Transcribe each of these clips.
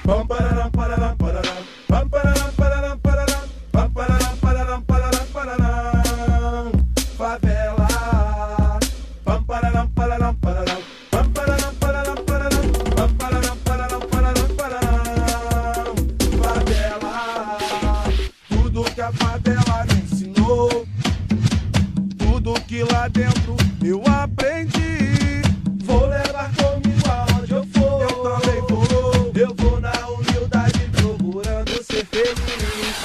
Pam pararam, pararam, pararam. Pam pararam, pararam, pararam. Pam pararam, pararam, pararam, pararam. Favela. Pam pararam, pararam, pararam. Pam pararam, pararam, pararam. Pam pararam, pararam, pararam, pararam. Favela. Tudo que a favela me ensinou, tudo que lá dentro eu aprendi, vou levar comigo aonde eu for. Eu também vou, eu vou na humildade procurando ser feliz.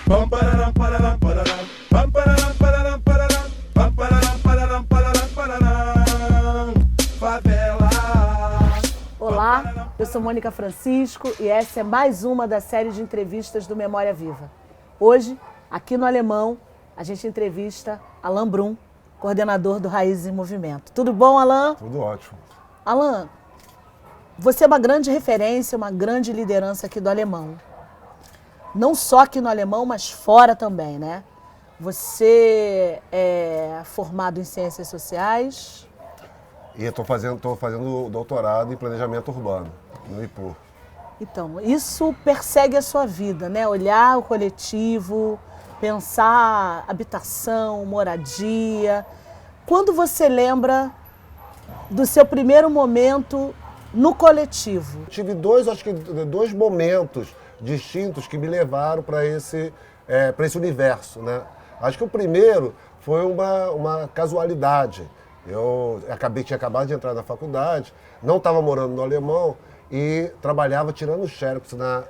Pam pararam, pararam, pararam. Pam pararam, pararam, pararam. Pam pararam, pararam, pararam, pararam. Favela. Olá, eu sou Mônica Francisco e essa é mais uma da série de entrevistas do Memória Viva. Hoje, aqui no Alemão, a gente entrevista Alain Brum, coordenador do Raízes em Movimento. Tudo bom, Alain? Tudo ótimo. Alain, você é uma grande referência, uma grande liderança aqui do Alemão. Não só aqui no Alemão, mas fora também, né? Você é formado em Ciências Sociais. E estou fazendo doutorado em Planejamento Urbano, no IPU. Então, isso persegue a sua vida, né? Olhar o coletivo, pensar habitação, moradia. Quando você lembra do seu primeiro momento no coletivo? Tive dois momentos distintos que me levaram para esse universo, né? Acho que o primeiro foi uma casualidade. Eu tinha acabado de entrar na faculdade, não estava morando no Alemão e trabalhava tirando xerox na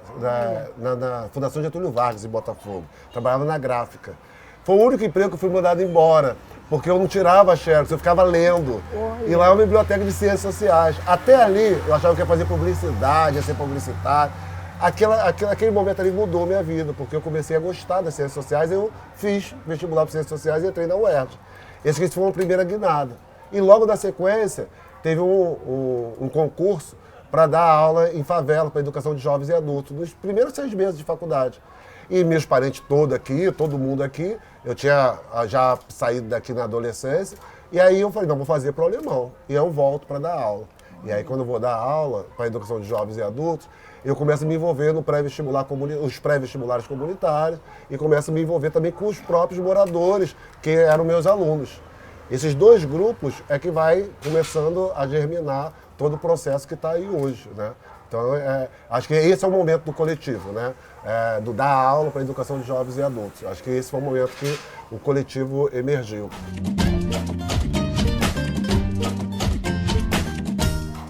Fundação Getúlio Vargas, em Botafogo. Trabalhava na gráfica. Foi o único emprego que eu fui mandado embora, porque eu não tirava xerox, eu ficava lendo. E lá é uma biblioteca de ciências sociais. Até ali, eu achava que ia fazer publicidade, ia ser publicitário. Aquele momento ali mudou minha vida, porque eu comecei a gostar das ciências sociais, eu fiz vestibular para ciências sociais e entrei na UERJ. Esse foi uma primeira guinada. E logo na sequência, teve um concurso para dar aula em favela, para educação de jovens e adultos, nos primeiros 6 meses de faculdade. E meus parentes todos aqui, todo mundo aqui, eu tinha já saído daqui na adolescência, e aí eu falei, não, vou fazer para o Alemão, e eu volto para dar aula. E aí quando eu vou dar aula para educação de jovens e adultos, eu começo a me envolver no pré-vestibular, os pré-vestibulares comunitários, e começo a me envolver também com os próprios moradores, que eram meus alunos. Esses dois grupos é que vai começando a germinar todo o processo que está aí hoje, né? Então, acho que esse é o momento do coletivo, né? Do dar aula para a educação de jovens e adultos. Acho que esse foi o momento que o coletivo emergiu.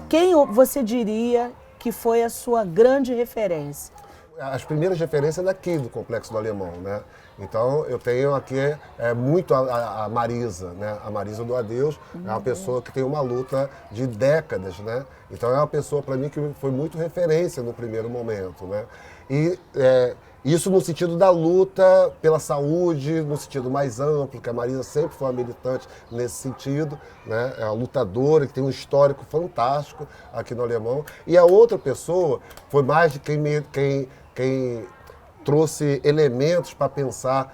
Quem você diria que foi a sua grande referência? As primeiras referências daqui do Complexo do Alemão, né? Então eu tenho aqui muito a Marisa, né? A Marisa do Adeus é uma pessoa que tem uma luta de décadas, né? Então é uma pessoa para mim que foi muito referência no primeiro momento, né? E isso no sentido da luta pela saúde, no sentido mais amplo, que a Marisa sempre foi uma militante nesse sentido, né? É uma lutadora que tem um histórico fantástico aqui no Alemão. E a outra pessoa foi mais de quem trouxe elementos para pensar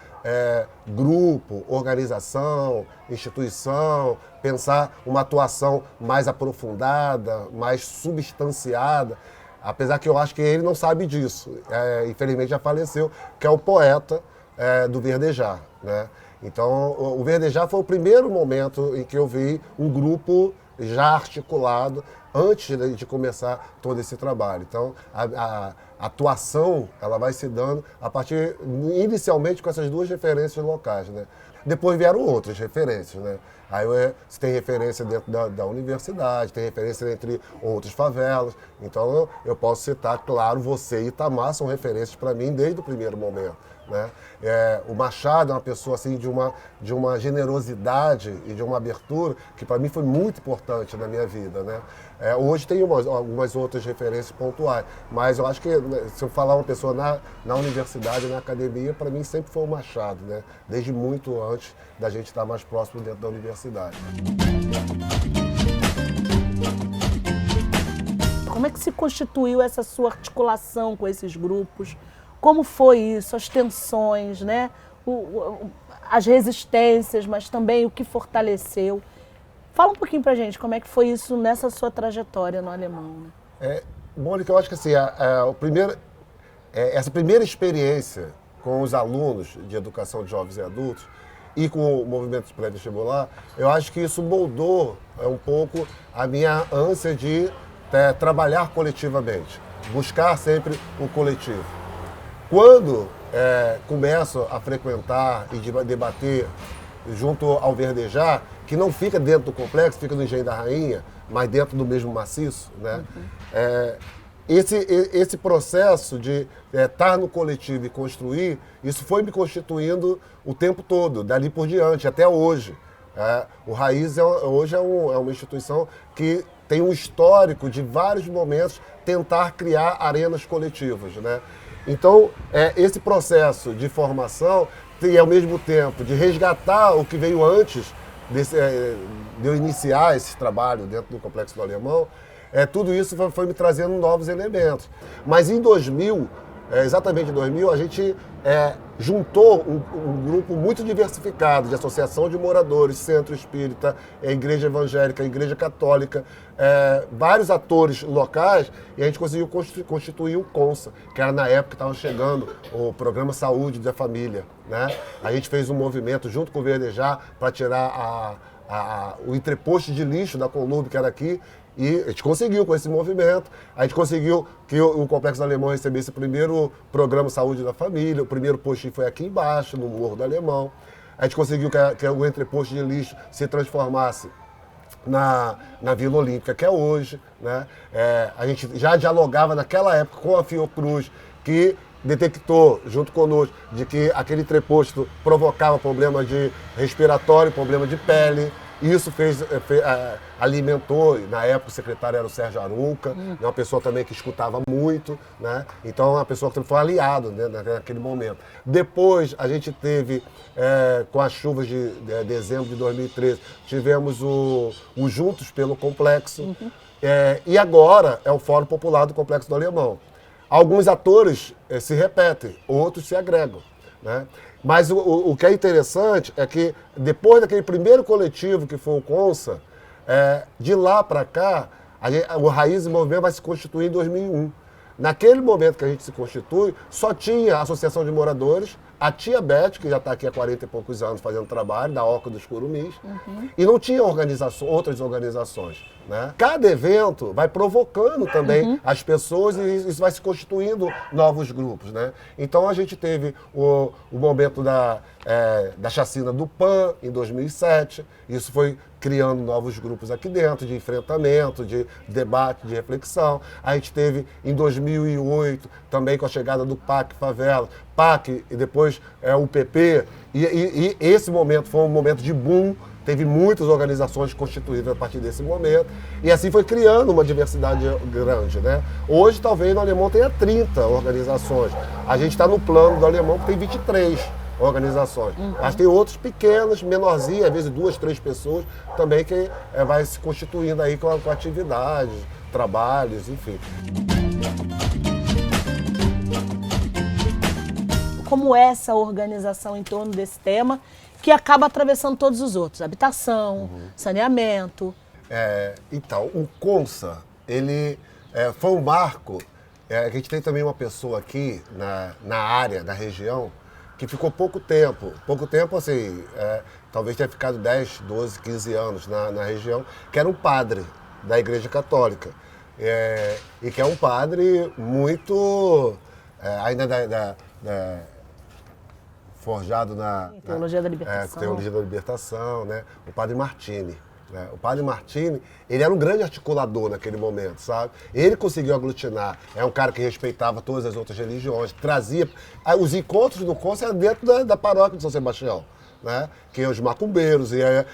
grupo, organização, instituição, pensar uma atuação mais aprofundada, mais substanciada. Apesar que eu acho que ele não sabe disso, infelizmente já faleceu, que é o poeta do Verdejar, né? Então, o Verdejar foi o primeiro momento em que eu vi um grupo já articulado antes de começar todo esse trabalho. Então, a atuação ela vai se dando a partir, inicialmente, com essas duas referências locais, né? Depois vieram outras referências, né? Aí você tem referência dentro da universidade, tem referência entre outras favelas. Então eu posso citar, claro, você e Itamar são referências para mim desde o primeiro momento, né? O Machado é uma pessoa assim, de uma generosidade e de uma abertura que para mim foi muito importante na minha vida, né? Hoje tem algumas outras referências pontuais, mas eu acho que se eu falar uma pessoa na universidade, na academia, para mim sempre foi o Machado, né? Desde muito antes da gente estar mais próximo dentro da universidade. Como é que se constituiu essa sua articulação com esses grupos? Como foi isso? As tensões, né? As resistências, mas também o que fortaleceu. Fala um pouquinho pra gente como é que foi isso nessa sua trajetória no Alemão, né? Mônica, eu acho que assim, essa primeira experiência com os alunos de educação de jovens e adultos e com o movimento pré-vestibular, eu acho que isso moldou um pouco a minha ânsia de trabalhar coletivamente, buscar sempre o coletivo. Quando começo a frequentar e debater junto ao Verdejar, que não fica dentro do complexo, fica no Engenho da Rainha, mas dentro do mesmo maciço, né? Esse processo de estar no coletivo e construir, isso foi me constituindo o tempo todo, dali por diante, até hoje. O Raiz hoje é uma instituição que tem um histórico de vários momentos tentar criar arenas coletivas, né? Então, esse processo de formação e, ao mesmo tempo, de resgatar o que veio antes de eu iniciar esse trabalho dentro do Complexo do Alemão, tudo isso foi me trazendo novos elementos. Mas em 2000, exatamente em 2000, a gente juntou um grupo muito diversificado de associação de moradores, centro espírita, igreja evangélica, igreja católica, vários atores locais, e a gente conseguiu constituir o CONSA, que era na época que estava chegando o Programa Saúde da Família, né? A gente fez um movimento junto com o Verdejar para tirar o entreposto de lixo da Conlurb, que era aqui, e a gente conseguiu com esse movimento, a gente conseguiu que o Complexo do Alemão recebesse o primeiro Programa Saúde da Família, o primeiro postinho foi aqui embaixo, no Morro do Alemão. A gente conseguiu que o entreposto de lixo se transformasse na Vila Olímpica, que é hoje, né? A gente já dialogava naquela época com a Fiocruz, que detectou, junto conosco, de que aquele entreposto provocava problema de respiratório, problema de pele. Isso alimentou, na época o secretário era o Sérgio Aruca, uma pessoa também que escutava muito, né? Então, uma pessoa que foi aliado, né, naquele momento. Depois, a gente teve, com as chuvas de dezembro de 2013, tivemos o Juntos pelo Complexo, e agora é o Fórum Popular do Complexo do Alemão. Alguns atores se repetem, outros se agregam, né? Mas o que é interessante é que, depois daquele primeiro coletivo que foi o CONSA, de lá para cá, o Raiz e Movimento vai se constituir em 2001. Naquele momento que a gente se constitui, só tinha a Associação de Moradores, a Tia Beth, que já está aqui há 40 e poucos anos fazendo trabalho, da Oca dos Curumis, e não tinha outras organizações, né? Cada evento vai provocando também as pessoas e isso vai se constituindo novos grupos, né? Então a gente teve o momento da chacina do PAN em 2007, isso foi criando novos grupos aqui dentro, de enfrentamento, de debate, de reflexão. A gente teve em 2008, também com a chegada do PAC Favela, PAC e depois o PP, e esse momento foi um momento de boom, teve muitas organizações constituídas a partir desse momento, e assim foi criando uma diversidade grande, né? Hoje, talvez, no Alemão tenha 30 organizações. A gente está no plano do Alemão que tem 23 organizações. Mas tem outros pequenos, menorzinhos, às vezes 2, 3 pessoas, também que vai se constituindo aí com atividades, trabalhos, enfim. Como é essa organização em torno desse tema, que acaba atravessando todos os outros? Habitação, saneamento. Então, o CONSA, ele foi um marco. A gente tem também uma pessoa aqui na área, na região, que ficou pouco tempo, assim, talvez tenha ficado 10, 12, 15 anos na região, que era um padre da Igreja Católica. E que é um padre muito, ainda forjado na Teologia da Libertação. Teologia da Libertação, né? O padre Martini. Né? O padre Martini, ele era um grande articulador naquele momento, sabe? Ele conseguiu aglutinar, é um cara que respeitava todas as outras religiões, trazia... Os encontros do CONSA eram dentro da paróquia de São Sebastião, né? Que os macumbeiros, ia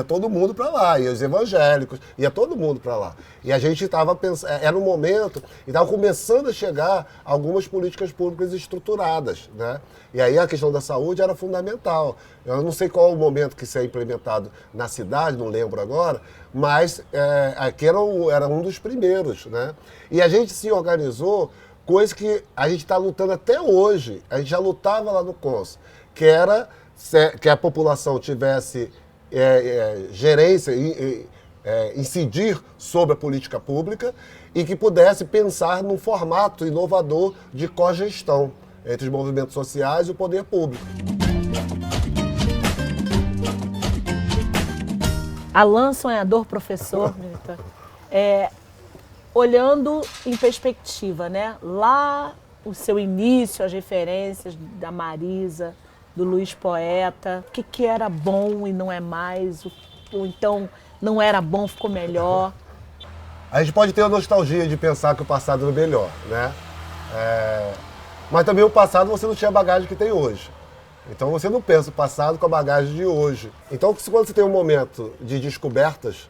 todo mundo para lá, ia os evangélicos, ia todo mundo para lá. E a gente estava pensando, era um momento, e estava começando a chegar algumas políticas públicas estruturadas, né? E aí a questão da saúde era fundamental. Eu não sei qual o momento que isso é implementado na cidade, não lembro agora, mas aqui era um dos primeiros, né? E a gente se organizou, coisa que a gente está lutando até hoje, a gente já lutava lá no CONSA, que era que a população tivesse gerência, incidir sobre a política pública e que pudesse pensar num formato inovador de cogestão entre os movimentos sociais e o poder público. Alan, sonhador, professor, olhando em perspectiva, né? Lá o seu início, as referências da Marisa, do Luiz Poeta, o que era bom e não é mais, ou então não era bom, ficou melhor. A gente pode ter a nostalgia de pensar que o passado era melhor, né? Mas também o passado você não tinha a bagagem que tem hoje. Então você não pensa o passado com a bagagem de hoje. Então quando você tem um momento de descobertas,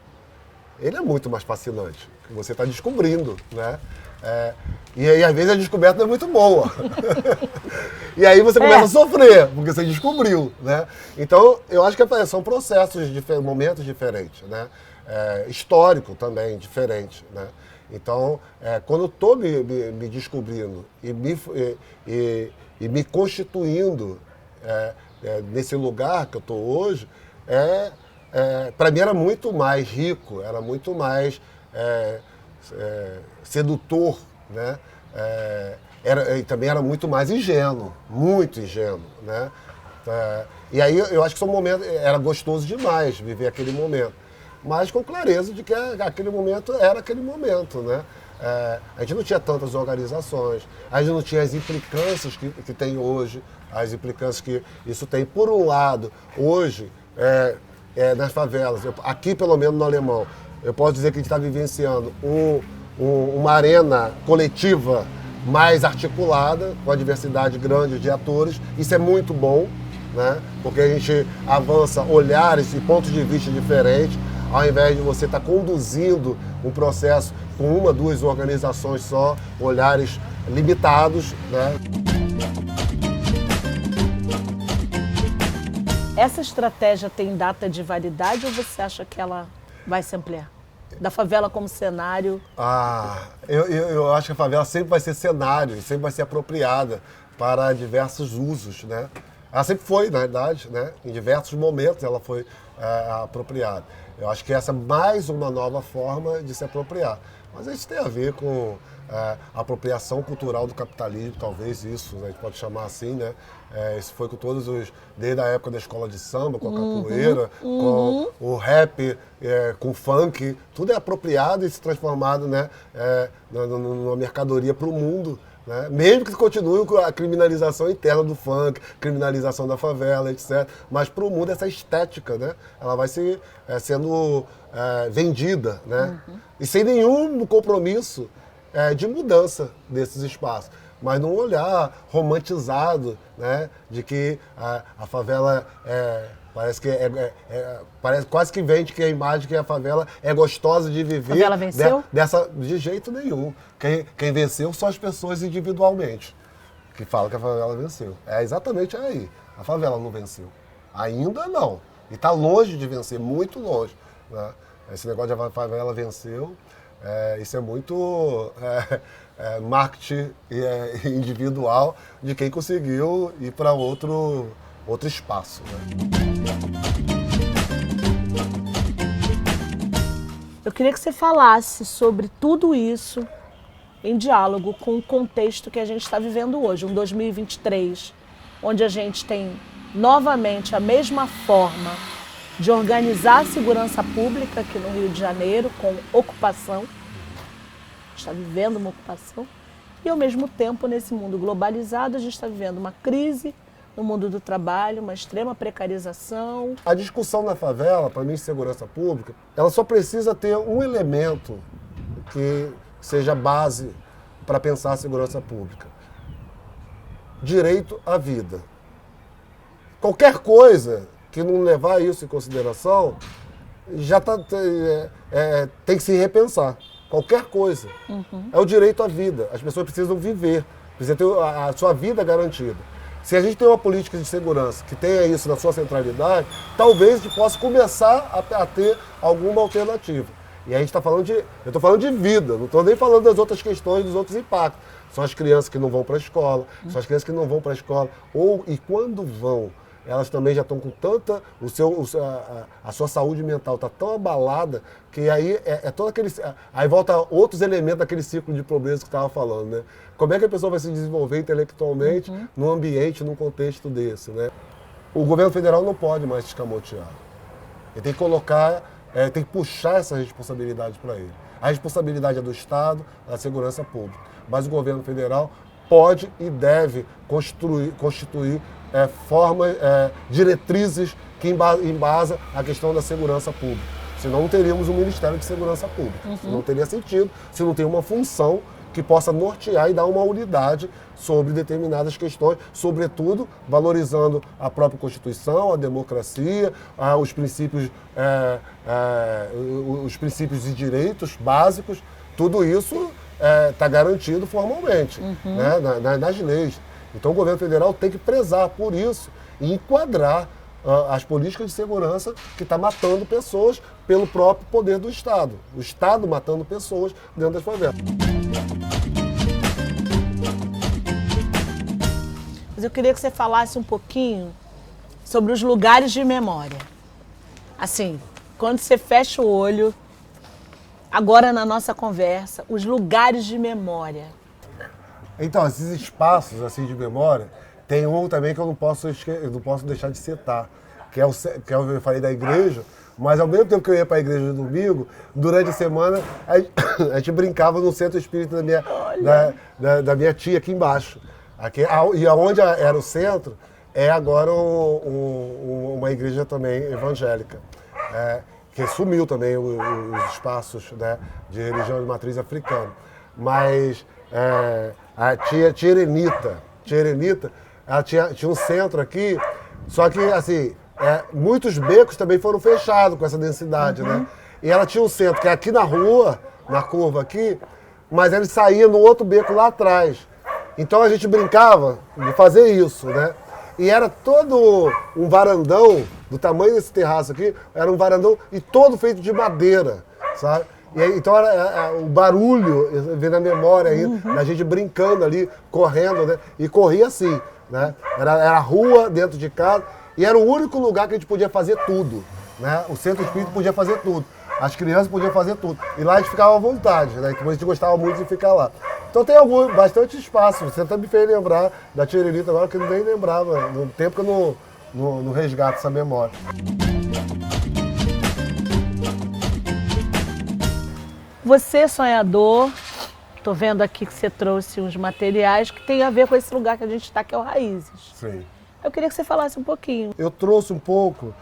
ele é muito mais fascinante. Você está descobrindo, né? E aí às vezes a descoberta é muito boa. E aí você começa a sofrer, porque você descobriu, né? Então eu acho que são processos, momentos diferentes, né? Histórico também diferente, né? Então, quando eu estou me descobrindo e me constituindo nesse lugar que eu estou hoje, para mim era muito mais rico, era muito mais sedutor, né? E também era muito mais ingênuo, muito ingênuo, né? E aí eu acho que são momentos, era gostoso demais viver aquele momento, mas com clareza de que aquele momento era aquele momento, né? A gente não tinha tantas organizações, a gente não tinha as implicâncias que tem hoje, as implicâncias que isso tem. Por um lado, hoje, nas favelas, aqui pelo menos no Alemão, eu posso dizer que a gente está vivenciando uma arena coletiva mais articulada, com a diversidade grande de atores. Isso é muito bom, né? Porque a gente avança olhares e pontos de vista diferentes, ao invés de você estar conduzindo um processo com uma, duas organizações só, olhares limitados, né? Essa estratégia tem data de validade ou você acha que ela vai se ampliar? Da favela como cenário? Eu acho que a favela sempre vai ser cenário, sempre vai ser apropriada para diversos usos, né? Ela sempre foi, na verdade, né? Em diversos momentos ela foi apropriada. Eu acho que essa é mais uma nova forma de se apropriar. Mas isso tem a ver com a apropriação cultural do capitalismo, talvez isso, a gente pode chamar assim, né? Isso foi com desde a época da escola de samba, com a capoeira, com o rap, com o funk, tudo é apropriado e se transformado, né, numa mercadoria para o mundo, né? Mesmo que continue com a criminalização interna do funk, criminalização da favela, etc. Mas para o mundo essa estética, né, ela vai sendo vendida, né? E sem nenhum compromisso de mudança desses espaços, mas num olhar romantizado, né, de que a favela parece que parece quase que vende que a imagem que a favela é gostosa de viver. A favela venceu? De jeito nenhum. Quem venceu são as pessoas individualmente, que falam que a favela venceu. É exatamente aí. A favela não venceu. Ainda não. E está longe de vencer, muito longe, né? Esse negócio de a favela venceu, isso é muito marketing individual de quem conseguiu ir para outro espaço, né? Eu queria que você falasse sobre tudo isso em diálogo com o contexto que a gente está vivendo hoje, um 2023, onde a gente tem novamente a mesma forma de organizar a segurança pública aqui no Rio de Janeiro, com ocupação. A gente está vivendo uma ocupação. E, ao mesmo tempo, nesse mundo globalizado, a gente está vivendo uma crise no mundo do trabalho, uma extrema precarização. A discussão na favela, para mim, de segurança pública, ela só precisa ter um elemento que seja base para pensar a segurança pública. Direito à vida. Qualquer coisa que não levar isso em consideração, já tem que se repensar. Qualquer coisa. É o direito à vida. As pessoas precisam viver, precisam ter a sua vida garantida. Se a gente tem uma política de segurança que tenha isso na sua centralidade, talvez a gente possa começar a ter alguma alternativa. E aí a gente está falando eu estou falando de vida, não estou nem falando das outras questões, dos outros impactos. São as crianças que não vão para a escola, são as crianças que não vão para a escola, e quando vão, elas também já estão com tanta... a sua saúde mental está tão abalada que aí é todo aquele... Aí volta outros elementos daquele ciclo de pobreza que estava falando, né? Como é que a pessoa vai se desenvolver intelectualmente num ambiente, num contexto desse, né? O governo federal não pode mais escamotear. Ele tem que colocar, tem que puxar essa responsabilidade para ele. A responsabilidade é do Estado, da segurança pública. Mas o governo federal pode e deve constituir formas, diretrizes que embasam a questão da segurança pública. Senão não teríamos um Ministério de Segurança Pública. Não teria sentido se não tem uma função que possa nortear e dar uma unidade sobre determinadas questões, sobretudo valorizando a própria Constituição, a democracia, os princípios e direitos básicos. Tudo isso está garantido formalmente, né, nas leis. Então o governo federal tem que prezar por isso e enquadrar as políticas de segurança que está matando pessoas pelo próprio poder do Estado. O Estado matando pessoas dentro das favelas. Mas eu queria que você falasse um pouquinho sobre os lugares de memória. Assim, quando você fecha o olho, agora na nossa conversa, os lugares de memória. Então, esses espaços assim de memória, tem um também que eu não posso deixar de citar, que é o eu falei da igreja, mas ao mesmo tempo que eu ia para a igreja no domingo, durante a semana a gente brincava no centro espírita da minha tia aqui embaixo. E aonde era o centro, é agora uma igreja também evangélica, que sumiu também os espaços, né, de religião de matriz africana. Mas a tia Erenita, ela tinha um centro aqui, só que assim, muitos becos também foram fechados com essa densidade, né? E ela tinha um centro que é aqui na rua, na curva aqui, mas ele saía no outro beco lá atrás. Então a gente brincava de fazer isso, né? E era todo um varandão, do tamanho desse terraço aqui, era um varandão e todo feito de madeira, sabe? E aí, então o barulho, vem na memória aí, da gente brincando ali, correndo, né? E corria assim, né? Era rua dentro de casa e era o único lugar que a gente podia fazer tudo, né? O centro espírita podia fazer tudo, as crianças podiam fazer tudo. E lá a gente ficava à vontade, né? Então a gente gostava muito de ficar lá. Então tem bastante espaço. Você até me fez lembrar da tia Erenita agora, que eu nem lembrava, no tempo que eu não resgato essa memória. Você, sonhador, tô vendo aqui que você trouxe uns materiais que tem a ver com esse lugar que a gente está, que é o Raízes. Sim. Eu queria que você falasse um pouquinho. Eu trouxe um pouco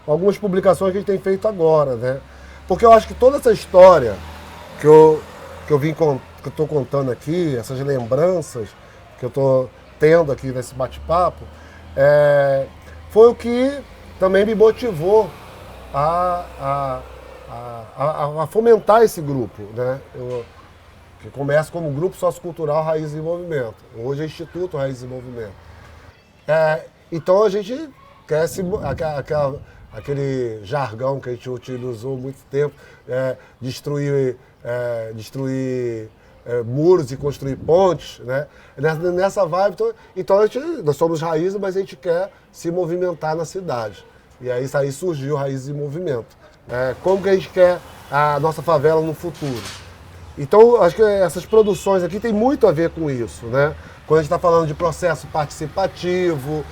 algumas publicações que a gente tem feito agora, né? Porque eu acho que toda essa história que eu estou contando aqui, essas lembranças que eu estou tendo aqui nesse bate-papo, foi o que também me motivou a fomentar esse grupo, né? Que começa como Grupo Sociocultural Raízes em Movimento. Hoje é Instituto Raízes em Movimento. Então a gente quer aquele jargão que a gente utilizou há muito tempo, destruir muros e construir pontes, né? Nessa vibe, então nós somos Raízes, mas a gente quer se movimentar na cidade. E aí surgiu Raízes em Movimento. Como que a gente quer a nossa favela no futuro? Então, acho que essas produções aqui têm muito a ver com isso, né? Quando a gente está falando de processo participativo,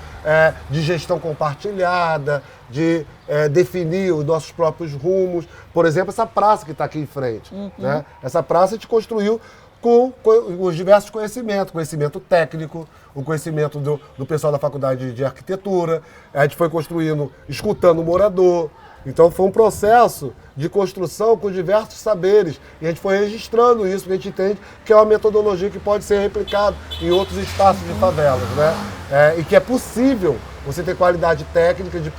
de gestão compartilhada, de definir os nossos próprios rumos. Por exemplo, essa praça que está aqui em frente. Né? Essa praça a gente construiu com os diversos conhecimentos, conhecimento técnico, o conhecimento do pessoal da Faculdade de Arquitetura. A gente foi construindo, escutando o morador. Então foi um processo de construção com diversos saberes e a gente foi registrando isso, porque a gente entende que é uma metodologia que pode ser replicada em outros espaços de favelas, né? E que é possível você ter qualidade técnica de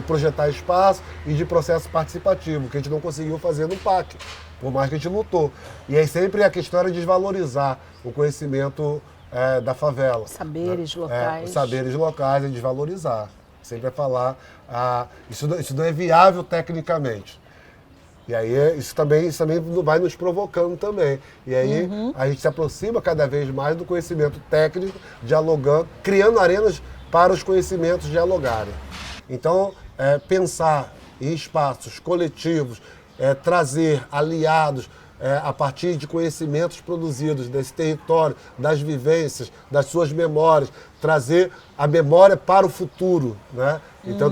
projetar espaço e de processo participativo, que a gente não conseguiu fazer no PAC, por mais que a gente lutou. E aí sempre a questão era desvalorizar o conhecimento da favela. Saberes locais. Os saberes locais e desvalorizar. Sempre é falar, isso não é viável tecnicamente. E aí isso também vai nos provocando também. E aí a gente se aproxima cada vez mais do conhecimento técnico, dialogando, criando arenas para os conhecimentos dialogarem. Então, pensar em espaços coletivos, trazer aliados a partir de conhecimentos produzidos desse território, das vivências, das suas memórias, trazer a memória para o futuro, né? Então,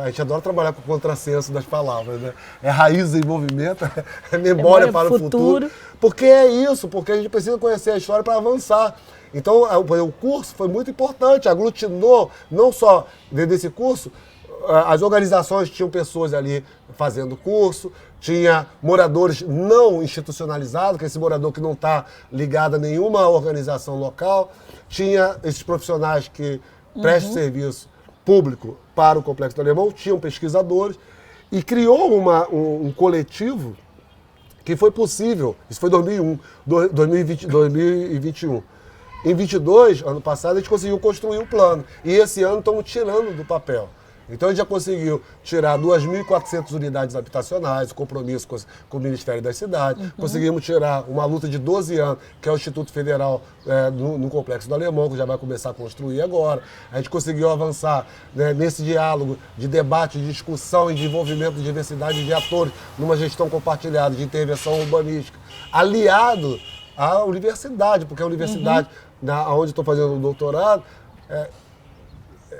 a gente adora trabalhar com o contrassenso das palavras, né? É raiz em movimento, é memória para o futuro. Porque é isso, porque a gente precisa conhecer a história para avançar. Então, o curso foi muito importante, aglutinou, não só dentro desse curso, as organizações tinham pessoas ali fazendo curso, tinha moradores não institucionalizados, que é esse morador que não está ligado a nenhuma organização local, tinha esses profissionais que prestam serviço público para o Complexo do Alemão, tinham pesquisadores, e criou um coletivo que foi possível, isso foi 2021. Em 22, ano passado, a gente conseguiu construir um plano, e esse ano estamos tirando do papel. Então a gente já conseguiu tirar 2.400 unidades habitacionais, compromisso com o Ministério das Cidades, conseguimos tirar uma luta de 12 anos, que é o Instituto Federal no Complexo do Alemão, que já vai começar a construir agora. A gente conseguiu avançar, né, nesse diálogo de debate, de discussão e de envolvimento de diversidade de atores numa gestão compartilhada de intervenção urbanística, aliado à universidade, porque a universidade, onde estou fazendo o doutorado,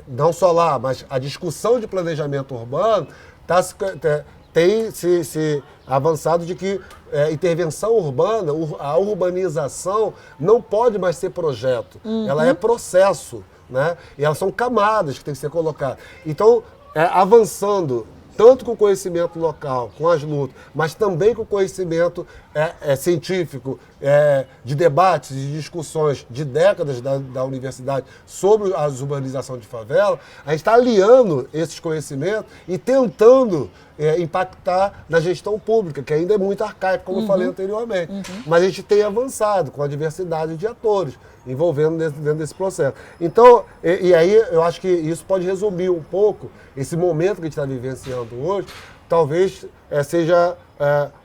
não só lá, mas a discussão de planejamento urbano tem se avançado de que intervenção urbana, a urbanização não pode mais ser projeto, ela é processo, né? E elas são camadas que têm que ser colocadas. Então, avançando tanto com o conhecimento local, com as lutas, mas também com o conhecimento científico, de debates e discussões de décadas da universidade sobre a urbanização de favela, a gente está aliando esses conhecimentos e tentando impactar na gestão pública, que ainda é muito arcaico, como eu falei anteriormente. Mas a gente tem avançado com a diversidade de atores envolvendo dentro desse processo. Então, e aí eu acho que isso pode resumir um pouco esse momento que a gente está vivenciando hoje, talvez seja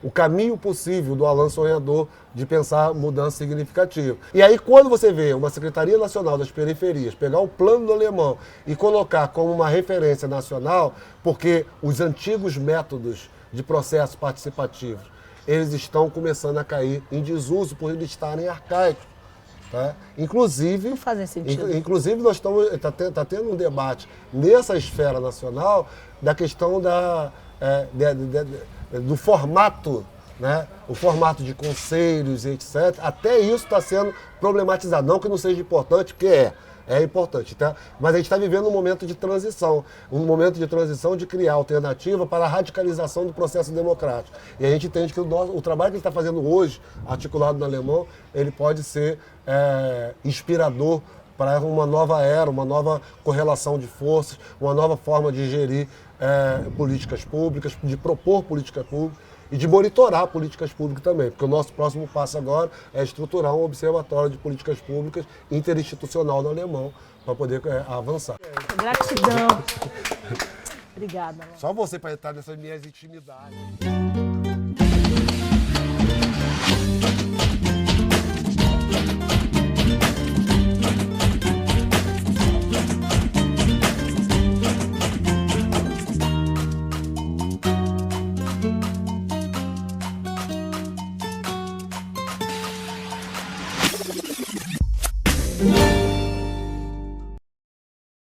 o caminho possível do Alan Sonhador de pensar mudança significativa. E aí, quando você vê uma Secretaria Nacional das Periferias pegar o Plano do Alemão e colocar como uma referência nacional, porque os antigos métodos de processos participativos, eles estão começando a cair em desuso por eles estarem arcaicos. Tá? Inclusive, não fazem sentido. Inclusive, nós está tendo um debate nessa esfera nacional da questão do formato, né? O formato de conselhos, etc. Até isso está sendo problematizado. Não que não seja importante, porque é importante, tá? Mas a gente está vivendo um momento de transição de criar alternativa para a radicalização do processo democrático. E a gente entende que o trabalho que ele está fazendo hoje, articulado no Alemão, ele pode ser inspirador para uma nova era, uma nova correlação de forças, uma nova forma de gerir políticas públicas, de propor políticas públicas e de monitorar políticas públicas também, porque o nosso próximo passo agora é estruturar um observatório de políticas públicas interinstitucional no Alemão para poder avançar. Gratidão. Obrigada. Alan. Só você para entrar nessas minhas intimidades.